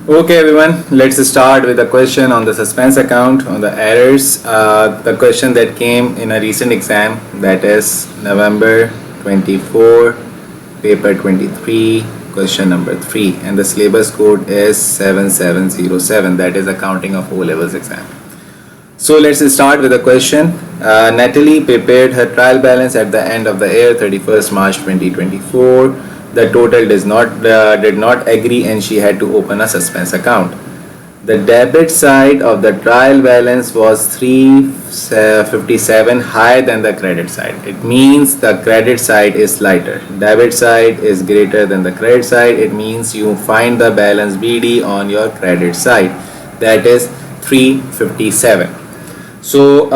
Okay, everyone, let's start with a question on the suspense account on the errors. The question that came in a recent exam, that is November 24, paper 23, question number 3, and the syllabus code is 7707, that is accounting of O levels exam. So let's start with a question. Natalie prepared her trial balance at the end of the year 31st March 2024. The total did not agree and she had to open a suspense account. The debit side of the trial balance was 357 higher than the credit side. It means the credit side is lighter. Debit side is greater than the credit side. It means you find the balance BD on your credit side. That is 357. So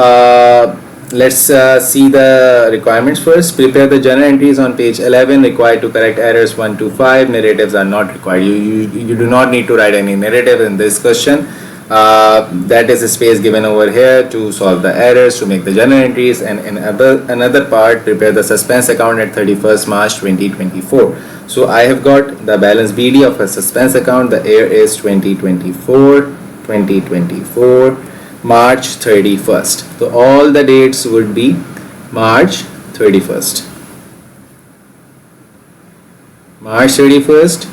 let's see the requirements first. Prepare the journal entries on page 11 required to correct errors 1 to 5. Narratives are not required. You do not need to write any narrative in this question. That is a space given over here to solve the errors, to make the journal entries, and in another part, prepare the suspense account at 31st March 2024. So I have got the balance BD of a suspense account. The year is 2024. March 31st. So all the dates would be March 31st. March 31st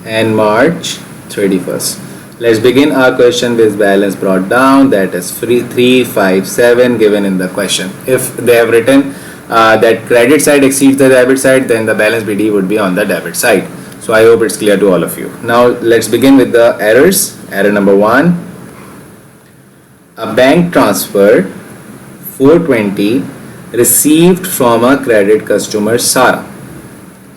and March 31st. Let's begin our question with balance brought down, that is 357 given in the question. If they have written that credit side exceeds the debit side, then the balance BD would be on the debit side. So I hope it's clear to all of you. Now let's begin with the errors. Error number 1. A bank transfer 420 received from a credit customer Sarah.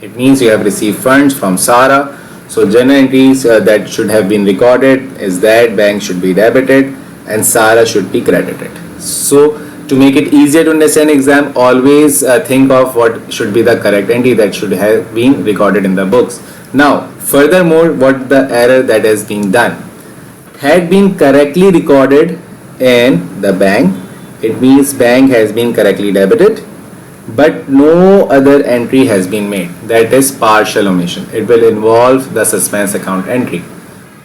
It means you have received funds from Sarah. So journal entries that should have been recorded is that bank should be debited and Sarah should be credited. So to make it easier to understand exam, always think of what should be the correct entry that should have been recorded in the books. Now furthermore, what the error that has been done had been correctly recorded in the bank. It means bank has been correctly debited, but no other entry has been made. That is partial omission. It will involve the suspense account entry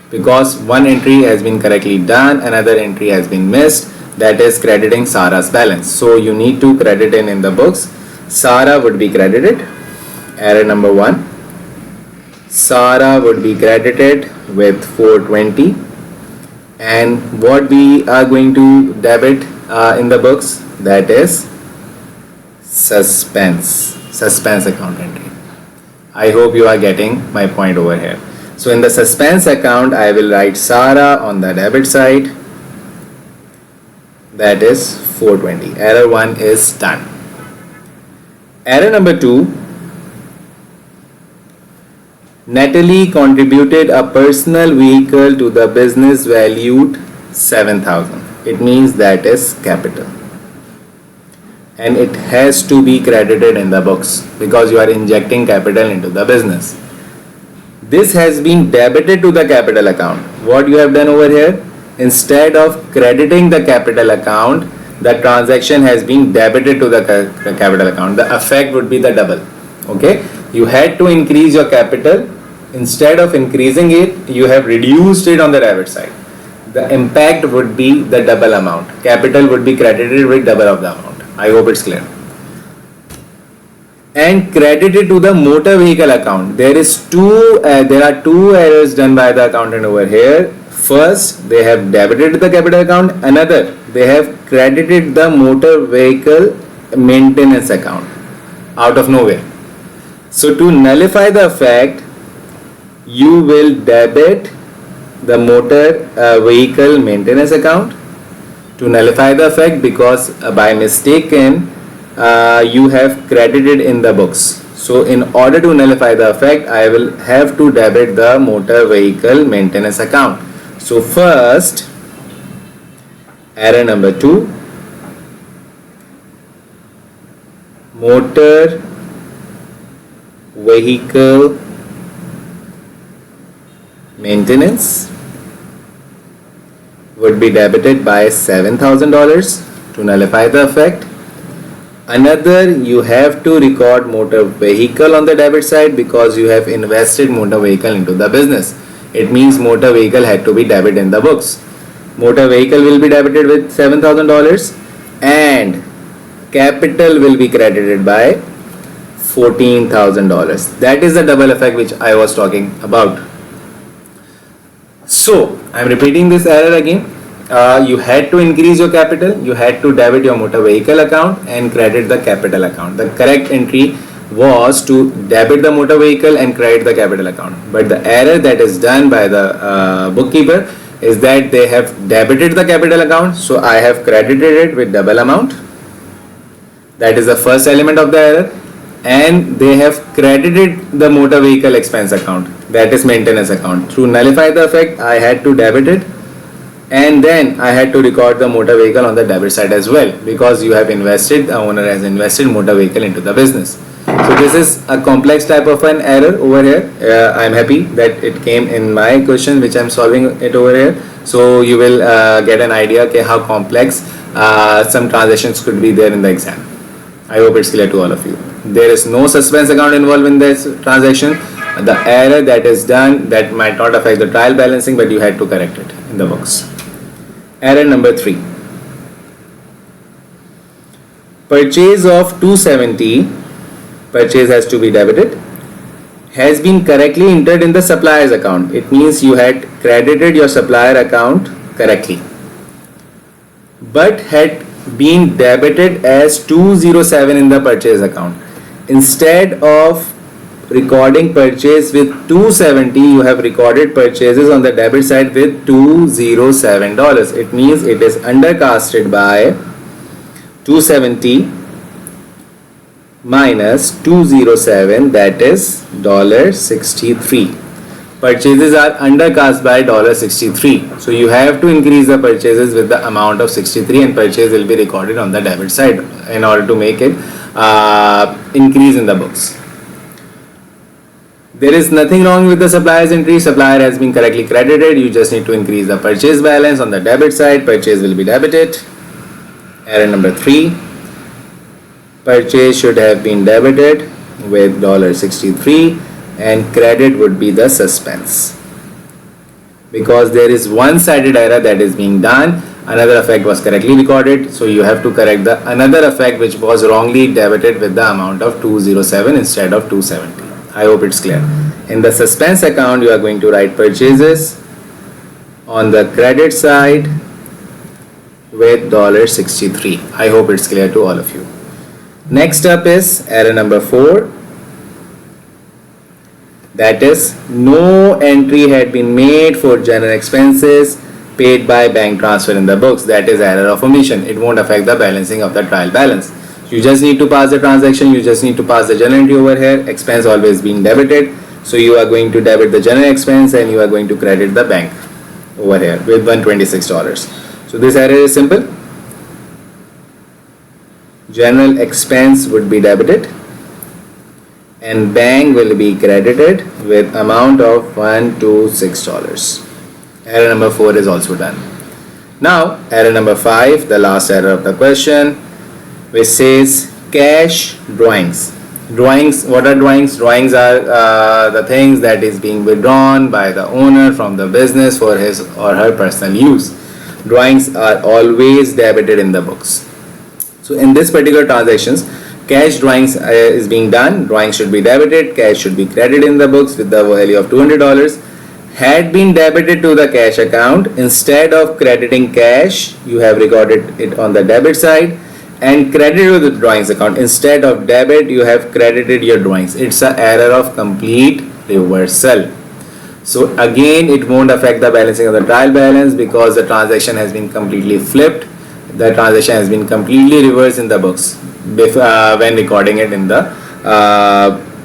because one entry has been correctly done, another entry has been missed, that is crediting Sarah's balance. So you need to credit in the books. Sarah would be credited. Error number 1. Sarah would be credited with 420. And what we are going to debit in the books, that is suspense account entry. I hope you are getting my point over here. So in the suspense account, I will write Sarah on the debit side, that is 420. Error 1 is done. Error number 2. Natalie contributed a personal vehicle to the business valued 7,000. It means that is capital. And it has to be credited in the books because you are injecting capital into the business. This has been debited to the capital account. What you have done over here, instead of crediting the capital account, the transaction has been debited to the capital account. The effect would be the double. Okay, you had to increase your capital. Instead of increasing it, you have reduced it on the debit side. The impact would be the double amount. Capital would be credited with double of the amount. I hope it's clear. And credited to the motor vehicle account. There are two errors done by the accountant over here. First, they have debited the capital account. Another, they have credited the motor vehicle maintenance account out of nowhere. So to nullify the effect, you will debit the motor vehicle maintenance account to nullify the effect because by mistaken you have credited in the books. So in order to nullify the effect, I will have to debit the motor vehicle maintenance account. So first, error number 2, motor vehicle maintenance would be debited by $7,000 to nullify the effect. Another, you have to record motor vehicle on the debit side because you have invested motor vehicle into the business. It means motor vehicle had to be debited in the books. Motor vehicle will be debited with $7,000 and capital will be credited by $14,000. That is the double effect which I was talking about. So I am repeating this error again. You had to increase your capital, you had to debit your motor vehicle account and credit the capital account. The correct entry was to debit the motor vehicle and credit the capital account. But the error that is done by the bookkeeper is that they have debited the capital account, so I have credited it with double amount. That is the first element of the error. And they have credited the motor vehicle expense account, that is maintenance account. To nullify the effect, I had to debit it and then I had to record the motor vehicle on the debit side as well, because you have invested, the owner has invested motor vehicle into the business. So this is a complex type of an error over here. I am happy that it came in my question which I am solving it over here. So you will get an idea okay, how complex some transactions could be there in the exam. I hope it's clear to all of you. There is no suspense account involved in this transaction. The error that is done, that might not affect the trial balancing, but you had to correct it in the books. Error number 3. Purchase of 270, purchase has to be debited, has been correctly entered in the supplier's account. It means you had credited your supplier account correctly, but had been debited as 207 in the purchase account. Instead of recording purchase with 270, you have recorded purchases on the debit side with $207. It means it is undercasted by 270 minus 207, that is $63. Purchases are undercast by $63. So you have to increase the purchases with the amount of 63 and purchase will be recorded on the debit side in order to make it increase in the books. There is nothing wrong with the supplier's entry. Supplier has been correctly credited. You just need to increase the purchase balance on the debit side. Purchase will be debited. Error number 3. Purchase should have been debited with $63 and credit would be the suspense. Because there is one-sided error that is being done, another effect was correctly recorded, so you have to correct the another effect which was wrongly debited with the amount of 207 instead of 270. I hope it's clear. In the suspense account, you are going to write purchases on the credit side with $63. I hope it's clear to all of you. Next up is error number 4. That is, no entry had been made for general expenses paid by bank transfer in the books. That is error of omission. It won't affect the balancing of the trial balance. You just need to pass the transaction. You just need to pass the general entry over here. Expense always being debited. So you are going to debit the general expense and you are going to credit the bank over here with $126. So this error is simple. General expense would be debited and bank will be credited with amount of $126. Error number 4 is also done. Now error number 5, the last error of the question, which says cash drawings. Drawings, what are drawings? Drawings are the things that is being withdrawn by the owner from the business for his or her personal use. Drawings are always debited in the books. So in this particular transactions, cash drawings is being done. Drawings should be debited, cash should be credited in the books with the value of $200. Had been debited to the cash account. Instead of crediting cash, you have recorded it on the debit side and credited to the drawings account. Instead of debit, you have credited your drawings. It's an error of complete reversal. So again, it won't affect the balancing of the trial balance because the transaction has been completely flipped. The transaction has been completely reversed in the books when recording it in the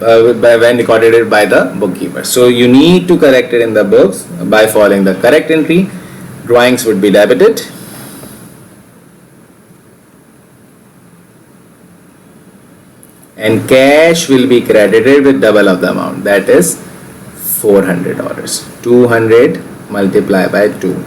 when recorded it by the bookkeeper. So you need to correct it in the books by following the correct entry. Drawings would be debited and cash will be credited with double of the amount, that is $400. 200 multiplied by 2.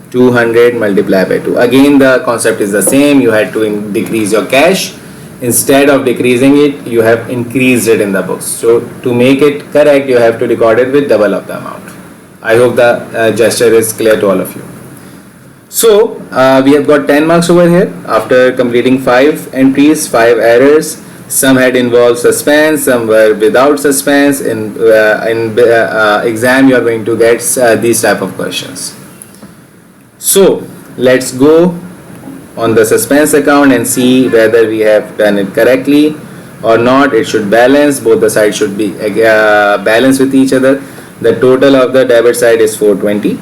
200 multiplied by 2. Again, the concept is the same. You had to decrease your cash. Instead of decreasing it, you have increased it in the books. So to make it correct, you have to record it with double of the amount. I hope the gesture is clear to all of you. So we have got 10 marks over here after completing 5 entries, 5 errors. Some had involved suspense, some were without suspense. In exam you are going to get these type of questions. So let's go on the suspense account and see whether we have done it correctly or not. It should balance, both the sides should be balanced with each other. The total of the debit side is 420.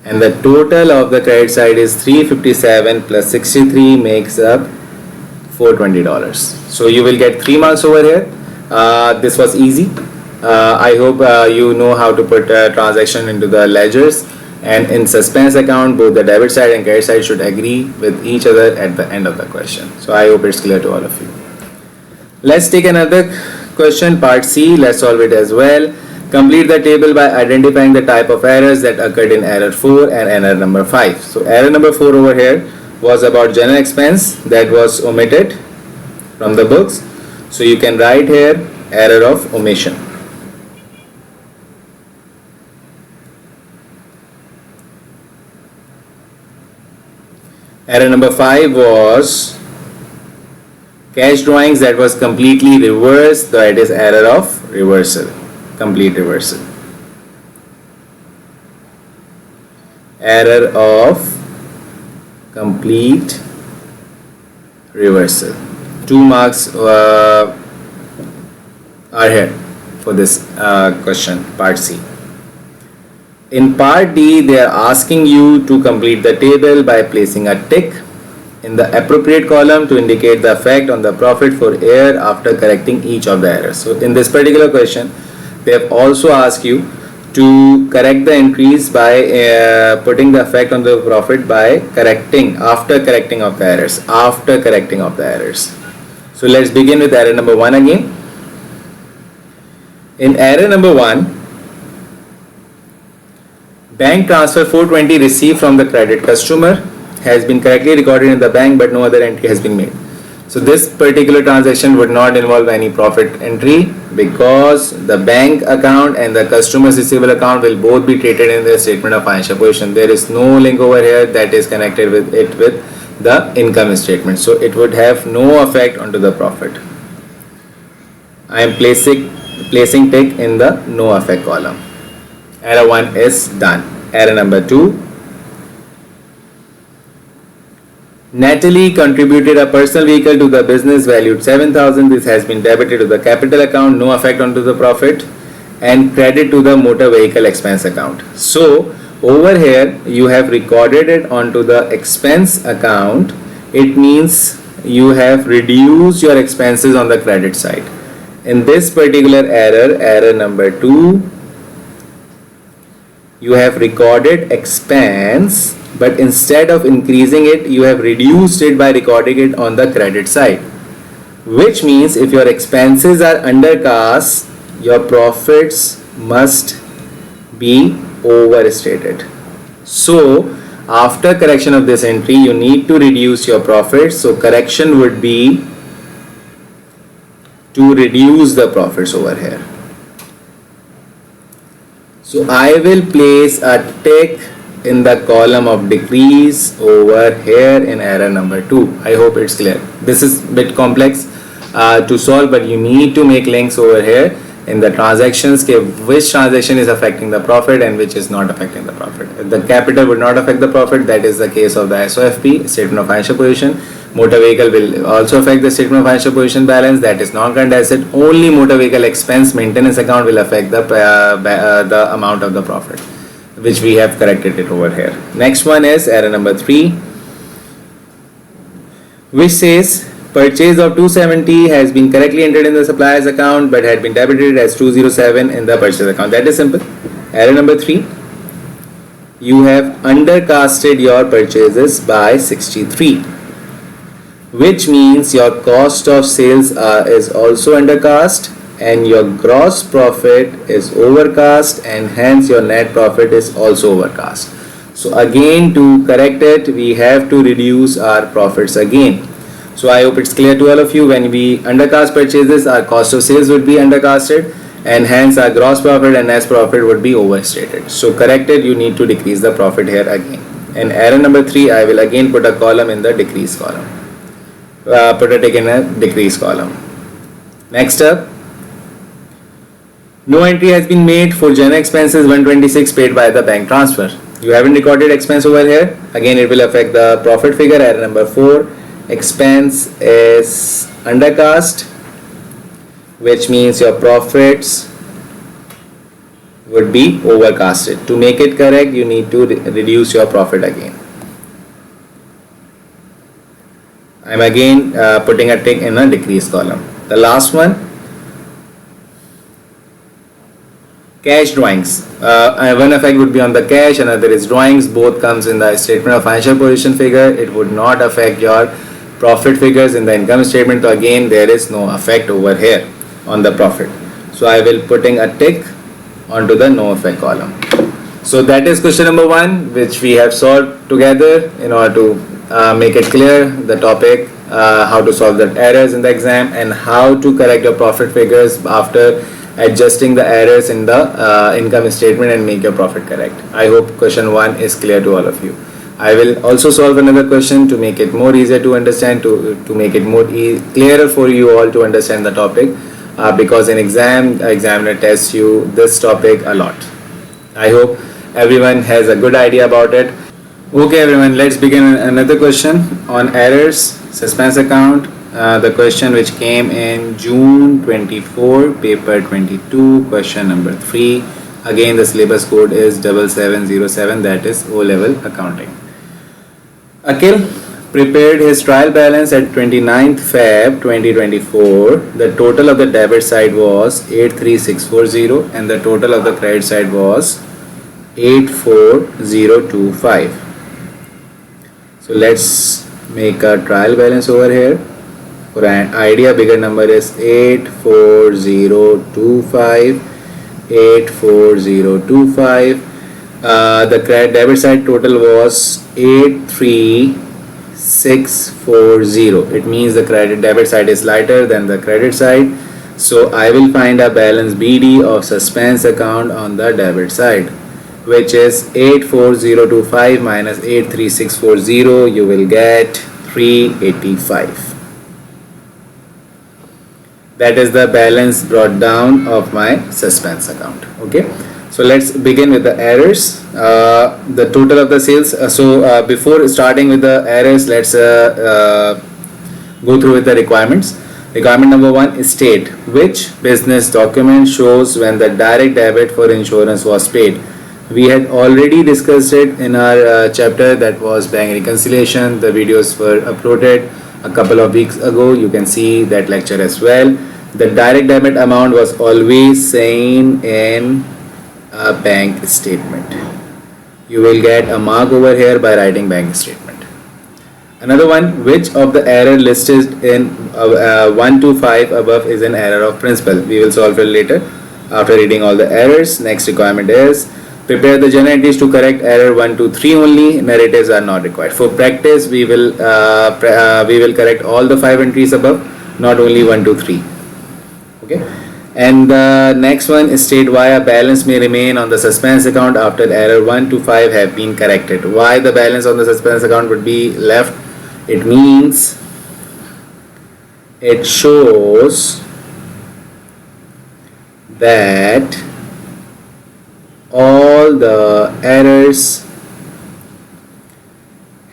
And the total of the credit side is 357 plus 63 makes up $420. So you will get 3 marks over here. This was easy. I hope you know how to put transaction into the ledgers, and in suspense account both the debit side and credit side should agree with each other at the end of the question. So I hope it's clear to all of you. Let's take another question, part C. Let's solve it as well. Complete the table by identifying the type of errors that occurred in error 4 and error number 5. So error number 4 over here was about general expense that was omitted from the books. So you can write here error of omission. Error number 5 was cash drawings that was completely reversed, that is error of reversal. Complete reversal. Error of complete reversal. 2 marks are here for this question, part C. In part D, they are asking you to complete the table by placing a tick in the appropriate column to indicate the effect on the profit for year after correcting each of the errors. So in this particular question, they have also asked you to correct the entries by putting the effect on the profit by correcting, after correcting of the errors, So let's begin with error number 1 again. In error number 1, bank transfer 420 received from the credit customer has been correctly recorded in the bank, but no other entry has been made. So this particular transaction would not involve any profit entry because the bank account and the customer's receivable account will both be treated in the statement of financial position. There is no link over here that is connected with it with the income statement. So it would have no effect onto the profit. I am placing tick in the no effect column. Error 1 is done. Error number 2. Natalie contributed a personal vehicle to the business valued 7,000. This has been debited to the capital account, no effect onto the profit, and credit to the motor vehicle expense account. So over here you have recorded it onto the expense account. It means you have reduced your expenses on the credit side. In this particular error, error number 2, you have recorded expense, but instead of increasing it, you have reduced it by recording it on the credit side, which means if your expenses are undercast, your profits must be overstated. So after correction of this entry, you need to reduce your profits. So correction would be to reduce the profits over here. So I will place a tick in the column of decrease over here in error number 2. I hope it's clear. This is a bit complex to solve, but you need to make links over here in the transactions, which transaction is affecting the profit and which is not affecting the profit. If the capital would not affect the profit, that is the case of the SOFP, statement of financial position. Motor vehicle will also affect the statement of financial position balance, that is non-current asset. Only motor vehicle expense maintenance account will affect the amount of the profit, which we have corrected it over here. Next one is error number 3, which says purchase of 270 has been correctly entered in the supplier's account but had been debited as 207 in the purchase account. That is simple. Error number 3, you have undercasted your purchases by 63, which means your cost of sales is also undercast and your gross profit is overcast, and hence your net profit is also overcast. So again, to correct it, we have to reduce our profits again. So I hope it's clear to all of you. When we undercast purchases, our cost of sales would be undercasted, and hence our gross profit and net profit would be overstated. So corrected, you need to decrease the profit here again. And error number 3, I will again put a column in the decrease column. Put a tick in a decrease column. Next up, no entry has been made for general expenses 126 paid by the bank transfer. You haven't recorded expense over here. Again, it will affect the profit figure. Error number 4, expense is undercast, which means your profits would be overcasted. To make it correct, you need to reduce your profit again. I am again putting a tick in a decrease column. The last one, cash drawings. One effect would be on the cash, another is drawings. Both comes in the statement of financial position figure. It would not affect your profit figures in the income statement. So again, there is no effect over here on the profit. So I will putting a tick onto the no effect column. So that is question number 1, which we have solved together in order to make it clear the topic, how to solve the errors in the exam and how to correct your profit figures after adjusting the errors in the income statement and make your profit correct. I hope question 1 is clear to all of you. I will also solve another question to make it more easier to understand, to make it more clearer for you all to understand the topic, because in examiner tests you this topic a lot. I hope everyone has a good idea about it. Okay everyone, let's begin another question on errors, suspense account. The question which came in June 24, paper 22, question number 3. Again, the syllabus code is 7707, that is O-level accounting. Akhil prepared his trial balance at 29th Feb 2024. The total of the debit side was 83640 and the total of the credit side was 84025. So let's make a trial balance over here. For an idea, bigger number is 84025. 84025. The credit debit side total was 83640. It means the credit debit side is lighter than the credit side. So I will find a balance BD of suspense account on the debit side, which is 84025 minus 83640. You will get 385. That is the balance brought down of my suspense account. Okay, so let's begin with the errors. The total of the sales. Before starting with the errors, let's go through with the requirements. Requirement number 1 is state which business document shows when the direct debit for insurance was paid. We had already discussed it in our chapter that was bank reconciliation. The videos were uploaded a couple of weeks ago. You can see that lecture as well. The direct debit amount was always seen in a bank statement. You will get a mark over here by writing bank statement. Another one, which of the error listed in 1 to 5 above is an error of principle. We will solve it later after reading all the errors. Next requirement is prepare the journal entries to correct error 1 to 3 only. Narratives are not required. For practice, we will correct all the 5 entries above, not only 1 to 3. Okay. And the next one is state why a balance may remain on the suspense account after error 1 to 5 have been corrected. Why the balance on the suspense account would be left? It means it shows that all the errors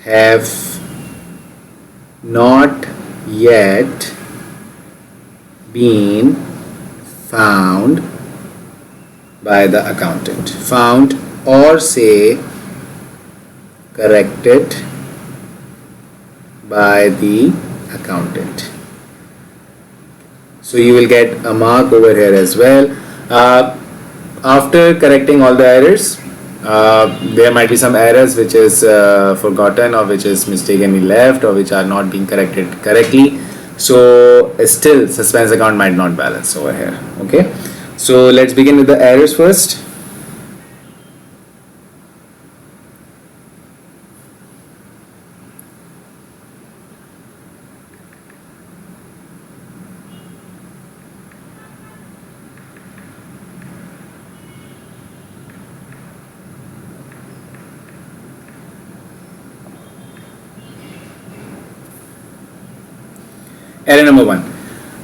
have not yet been found by the accountant. Found or say corrected by the accountant. So you will get a mark over here as well. After correcting all the errors, there might be some errors which is forgotten or which is mistakenly left or which are not being corrected correctly. So still suspense account might not balance over here. Okay, so let's begin with the errors first. Error number 1.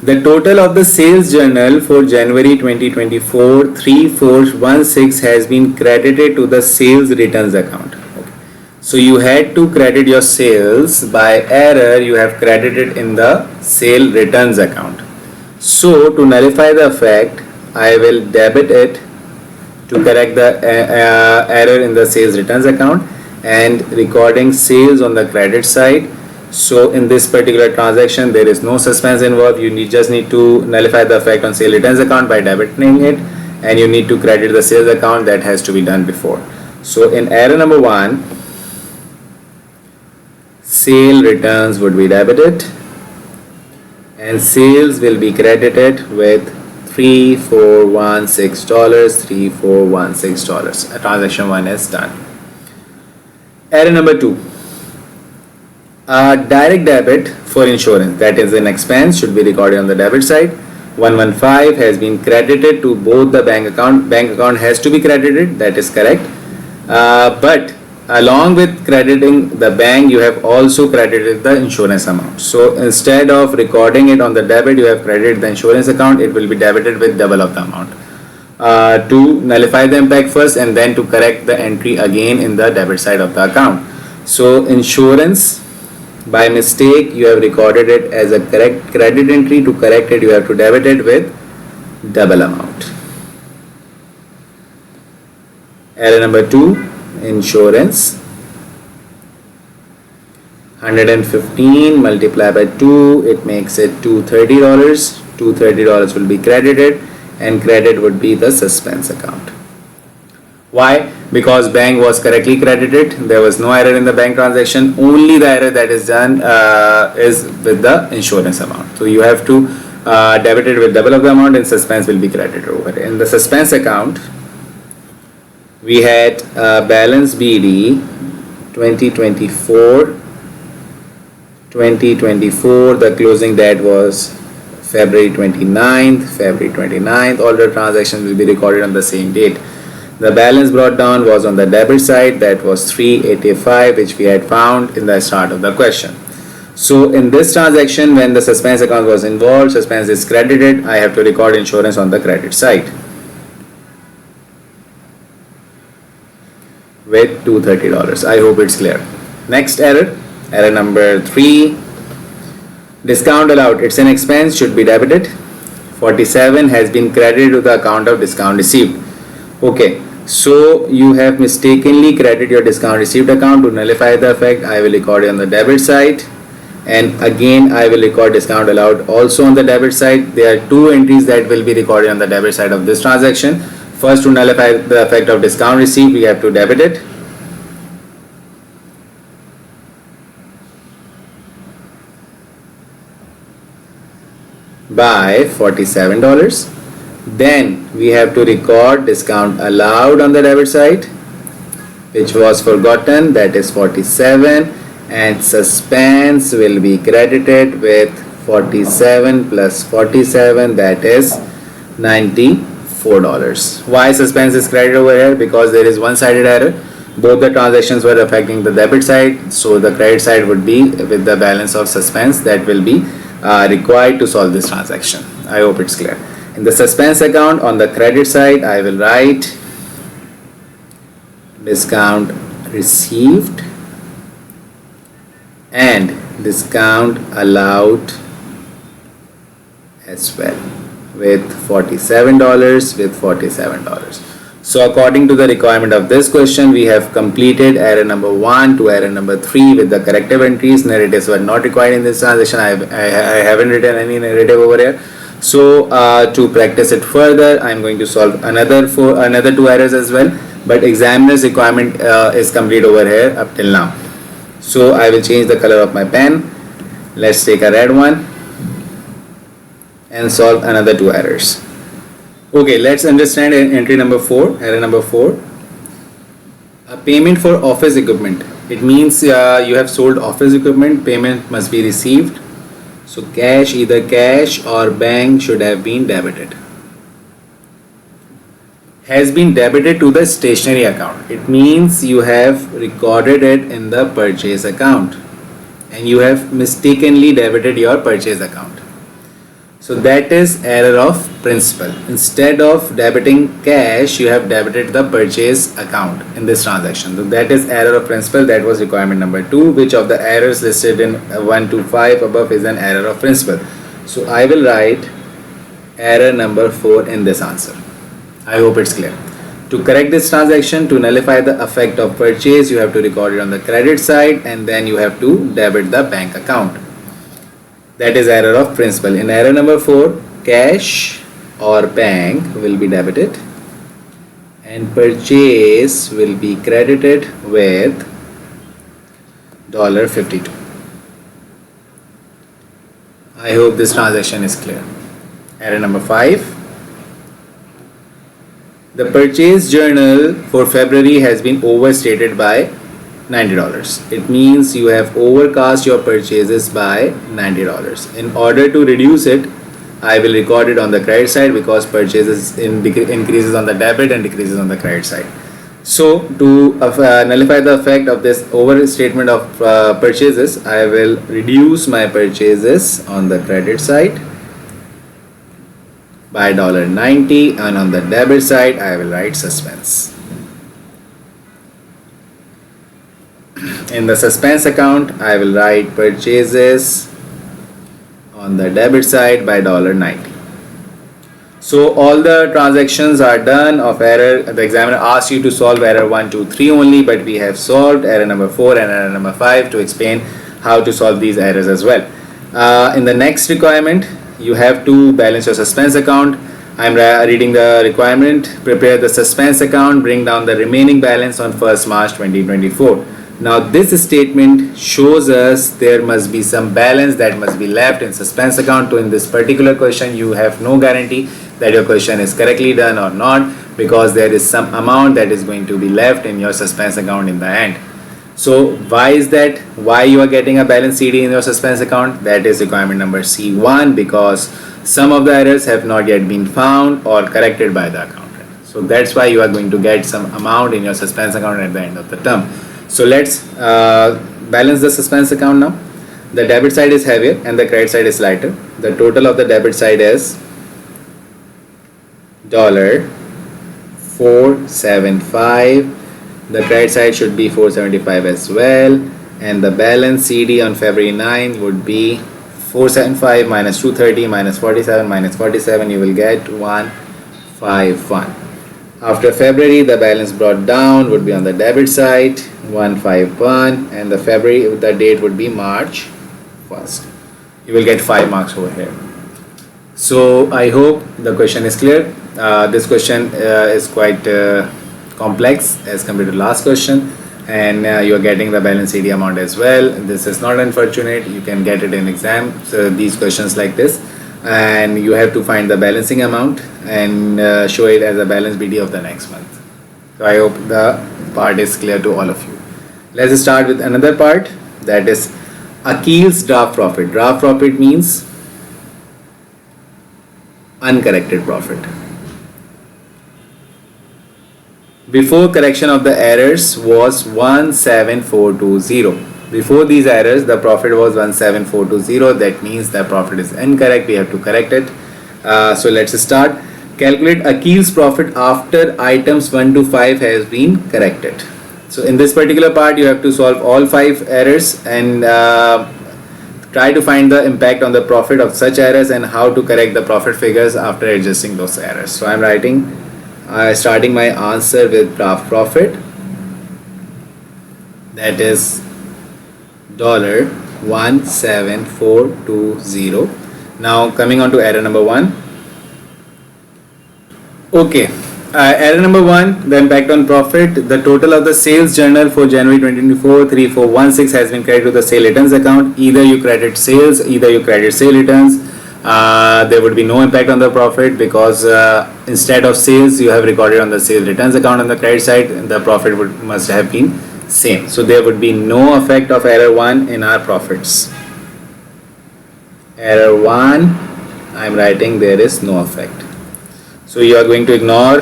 The total of the sales journal for January 2024 3416 has been credited to the sales returns account. Okay. So you had to credit your sales, by error you have credited in the sale returns account. So to nullify the effect, I will debit it to correct the error in the sales returns account and recording sales on the credit side. So in this particular transaction there is no suspense involved. You just need to nullify the effect on sale returns account by debiting it, and you need to credit the sales account. That has to be done before. So in error number 1, sale returns would be debited and sales will be credited with $3416. Transaction 1 is done. Error number 2. Direct debit for insurance, that is an expense, should be recorded on the debit side. 115 has been credited to both the bank account. Bank account has to be credited, that is correct. But along with crediting the bank, you have also credited the insurance amount. So instead of recording it on the debit, you have credited the insurance account. It will be debited with double of the amount. To nullify the impact first and then to correct the entry again in the debit side of the account. So insurance, by mistake you have recorded it as a correct credit entry. To correct it, you have to debit it with double amount. Error number 2, insurance. 115 multiplied by 2, it makes it $230. $230 will be credited, and credit would be the suspense account. Why? Because bank was correctly credited. There was no error in the bank transaction. Only the error that is done is with the insurance amount. So you have to debit it with double of the amount, and suspense will be credited over. In the suspense account, we had balance BD 2024. The closing date was February 29th. All the transactions will be recorded on the same date. The balance brought down was on the debit side, that was 385, which we had found in the start of the question. So in this transaction, when the suspense account was involved, suspense is credited. I have to record insurance on the credit side with $230. I hope it's clear. Next error number 3. Discount allowed, it's an expense, should be debited. 47 has been credited to the account of discount received. Okay, so you have mistakenly credited your discount received account. To nullify the effect, I will record it on the debit side, and again I will record discount allowed also on the debit side. There are 2 entries that will be recorded on the debit side of this transaction. First, to nullify the effect of discount received, we have to debit it. By $47. Then we have to record discount allowed on the debit side, which was forgotten, that is 47, and suspense will be credited with 47 plus 47, that is $94. Why suspense is credited over here? Because there is one-sided error. Both the transactions were affecting the debit side, so the credit side would be with the balance of suspense that will be required to solve this transaction. I hope it's clear. In the suspense account, on the credit side, I will write discount received and discount allowed as well with $47. So according to the requirement of this question, we have completed error number 1 to error number 3 with the corrective entries. Narratives were not required in this transaction. I haven't written any narrative over here. So to practice it further, I am going to solve another 2 errors as well. But examiner's requirement is complete over here up till now. So I will change the color of my pen. Let's take a red one and solve another 2 errors. Okay, let's understand entry number 4, error number 4. A payment for office equipment. It means you have sold office equipment, payment must be received. So cash, either cash or bank, should have been debited. Has been debited to the stationery account. It means you have recorded it in the purchase account. and you have mistakenly debited your purchase account. So that is error of principal. Instead of debiting cash, you have debited the purchase account in this transaction. So that is error of principal. That was requirement number 2. Which of the errors listed in 1 to 5 above is an error of principal? So I will write error number 4 in this answer. I hope it's clear. To correct this transaction, to nullify the effect of purchase, you have to record it on the credit side and then you have to debit the bank account. That is error of principal. In error number 4, cash or bank will be debited and purchase will be credited with $52. I hope this transaction is clear. Error number 5. The purchase journal for February has been overstated by $90. It means you have overcast your purchases by $90. In order to reduce it, I will record it on the credit side because purchases increases on the debit and decreases on the credit side. So to nullify the effect of this overstatement of purchases, I will reduce my purchases on the credit side by $90 and on the debit side I will write suspense. In the suspense account I will write purchases on the debit side by $90. So all the transactions are done of error. The examiner asked you to solve error 1, 2, 3 only, but we have solved error number 4 and error number 5 to explain how to solve these errors as well. In the next requirement, you have to balance your suspense account. I am reading the requirement. Prepare the suspense account, bring down the remaining balance on 1st March 2024. Now this statement shows us there must be some balance that must be left in suspense account. So in this particular question you have no guarantee that your question is correctly done or not, because there is some amount that is going to be left in your suspense account in the end. So why is that? Why you are getting a balance CD in your suspense account? That is requirement number C1, because some of the errors have not yet been found or corrected by the accountant. So that's why you are going to get some amount in your suspense account at the end of the term. So let's balance the suspense account now. The debit side is heavier and the credit side is lighter. The total of the debit side is $475. The credit side should be 475 as well, and the balance CD on February 9 would be 475 minus 230 minus 47 minus 47. You will get 151. After February, the balance brought down would be on the debit side 151, and the date would be March 1st. You will get 5 marks over here. So I hope the question is clear. This question is quite complex as compared to last question, and you are getting the balance CD amount as well. This is not unfortunate. You can get it in exams, these questions like this, and you have to find the balancing amount and show it as a balance BD of the next month. So I hope the part is clear to all of you. Let's start with another part, that is Akil's draft profit. Draft profit means uncorrected profit. Before correction of the errors was 17420. Before these errors the profit was 17420. That means the profit is incorrect. We have to correct it. So let's start. Calculate Akil's profit after items 1 to 5 has been corrected. So in this particular part you have to solve all 5 errors and try to find the impact on the profit of such errors and how to correct the profit figures after adjusting those errors. So I am writing starting my answer with draft profit, that is $17420. Now coming on to error number 1. Okay, error number 1, the impact on profit. The total of the sales journal for January 2024 3416 has been credited to the sale returns account. Either you credit sales, either you credit sale returns. There would be no impact on the profit because instead of sales you have recorded on the sales returns account on the credit side. The profit must have been same. So there would be no effect of error 1 in our profits. Error 1, I am writing there is no effect. So you are going to ignore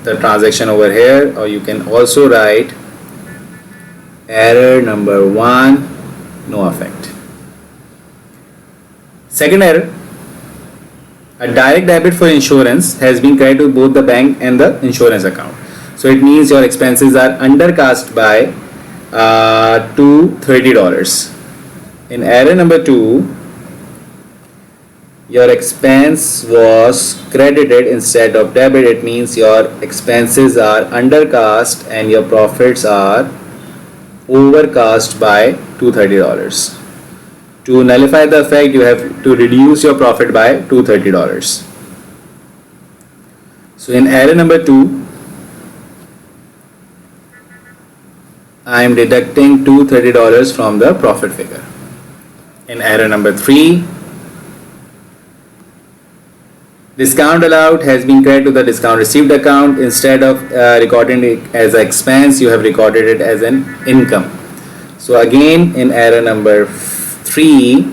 the transaction over here, or you can also write error number 1 no effect. Second error, a direct debit for insurance has been credited to both the bank and the insurance account. So it means your expenses are undercast by $230. In error number 2, your expense was credited instead of debit. It means your expenses are undercast and your profits are overcast by $230. To nullify the effect, you have to reduce your profit by $230. So in error number 2, I am deducting $230 from the profit figure. In error number 3, discount allowed has been credited to the discount received account. Instead of recording it as an expense, you have recorded it as an income. So again, in error number 3,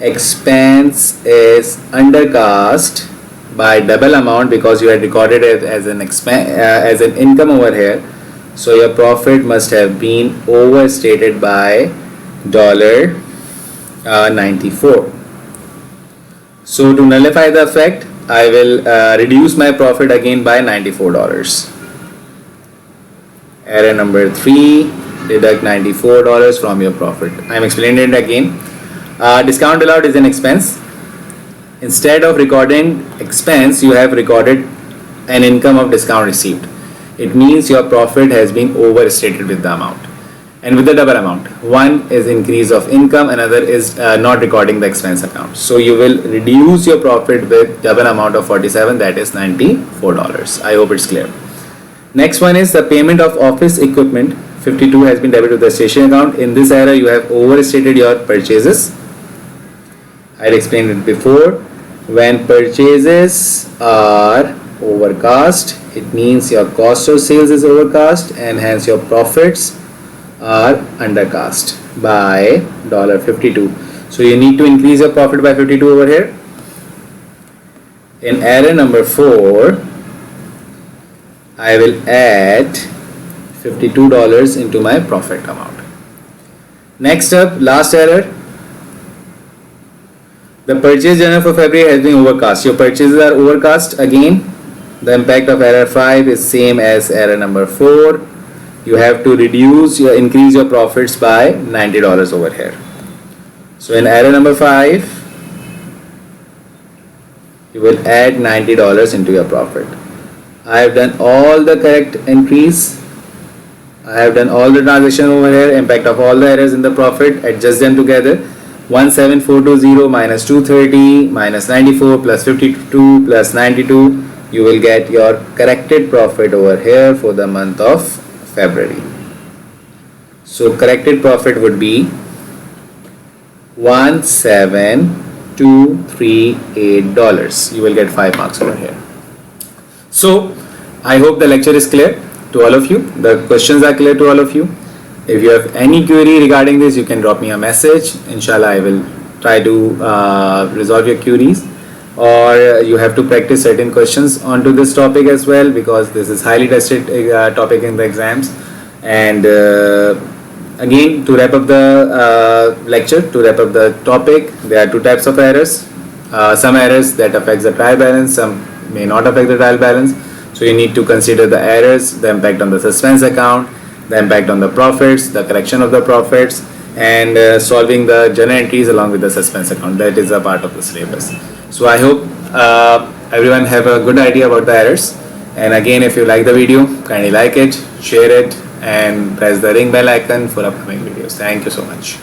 expense is undercast by double amount because you had recorded it as an as an income over here. So your profit must have been overstated by $94. So to nullify the effect, I will reduce my profit again by $94. Error number 3, deduct $94 from your profit. I am explaining it again. Discount allowed is an expense. Instead of recording expense, you have recorded an income of discount received. It means your profit has been overstated with the amount and with the double amount. One is increase of income, another is not recording the expense account. So you will reduce your profit with double amount of 47, that is $94. I hope it's clear. Next one is the payment of office equipment. 52 has been debited to the stationery account. In this error, you have overstated your purchases. I had explained it before. When purchases are overcast, it means your cost of sales is overcast and hence your profits are undercast by $52. So you need to increase your profit by 52 over here. In error number 4, I will add $52 into my profit amount. Next up, last error. The purchase journal for February has been overcast. Your purchases are overcast. Again, the impact of error 5 is same as error number 4. You have to increase your profits by $90 over here. So in error number 5, you will add $90 into your profit. I have done all the correct entries. I have done all the transaction over here. Impact of all the errors in the profit. Adjust them together. 17420 minus 230 minus 94 plus 52 plus 92. You will get your corrected profit over here for the month of February. So corrected profit would be 17238 dollars. You will get 5 marks over here. So I hope the lecture is clear to all of you. The questions are clear to all of you. If you have any query regarding this, you can drop me a message. Inshallah, I will try to resolve your queries. Or you have to practice certain questions onto this topic as well, because this is highly tested topic in the exams. And again, to wrap up the lecture, to wrap up the topic, there are two types of errors. Some errors that affects the trial balance, some may not affect the trial balance. So you need to consider the errors, the impact on the suspense account, the impact on the profits, the correction of the profits, and solving the journal entries along with the suspense account. That is a part of the syllabus. So I hope everyone have a good idea about the errors. And again, if you like the video, kindly like it, share it, and press the ring bell icon for upcoming videos. Thank you so much.